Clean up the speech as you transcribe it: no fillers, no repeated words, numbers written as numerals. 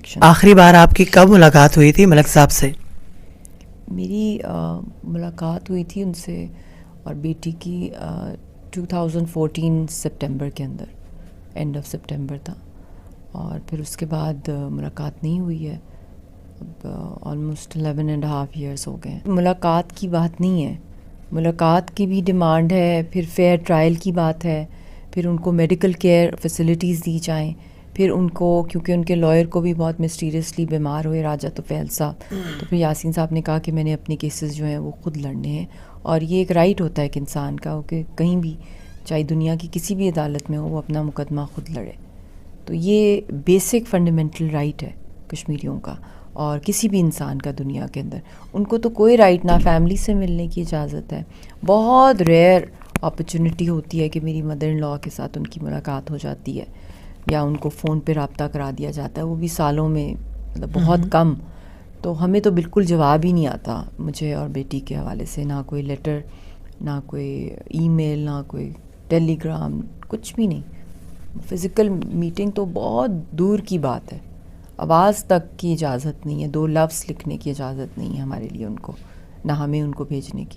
Connection. آخری بار آپ کی کب ملاقات ہوئی تھی ملک صاحب سے؟ میری ملاقات ہوئی تھی ان سے اور بیٹی کی 2014 سپٹمبر کے اندر، اینڈ آف سپٹمبر تھا، اور پھر اس کے بعد ملاقات نہیں ہوئی ہے. اب آلموسٹ 11.5 ایئرس ہو گئے ہیں. ملاقات کی بات نہیں ہے، ملاقات کی بھی ڈیمانڈ ہے، پھر فیئر ٹرائل کی بات ہے، پھر ان کو میڈیکل کیئر فیسلٹیز دی جائیں، پھر ان کو، کیونکہ ان کے لائر کو بھی بہت مسٹیریسلی بیمار ہوئے راجہ طفیل صاحب، تو پھر یاسین صاحب نے کہا کہ میں نے اپنے کیسز جو ہیں وہ خود لڑنے ہیں، اور یہ ایک رائٹ ہوتا ہے کہ انسان کا کہ کہیں بھی، چاہے دنیا کی کسی بھی عدالت میں ہو، وہ اپنا مقدمہ خود لڑے. تو یہ بیسک فنڈامنٹل رائٹ ہے کشمیریوں کا اور کسی بھی انسان کا دنیا کے اندر. ان کو تو کوئی رائٹ نہ فیملی سے ملنے کی اجازت ہے. بہت ریئر اپرچونٹی ہوتی ہے کہ میری مدر ان لاء کے ساتھ ان کی ملاقات ہو جاتی ہے یا ان کو فون پہ رابطہ کرا دیا جاتا ہے، وہ بھی سالوں میں، مطلب بہت کم. تو ہمیں تو بالکل جواب ہی نہیں آتا مجھے اور بیٹی کے حوالے سے، نہ کوئی لیٹر، نہ کوئی ای میل، نہ کوئی ٹیلی گرام، کچھ بھی نہیں. فزیکل میٹنگ تو بہت دور کی بات ہے، آواز تک کی اجازت نہیں ہے، 2 لفظ لکھنے کی اجازت نہیں ہے ہمارے لیے ان کو، نہ ہمیں ان کو بھیجنے کی.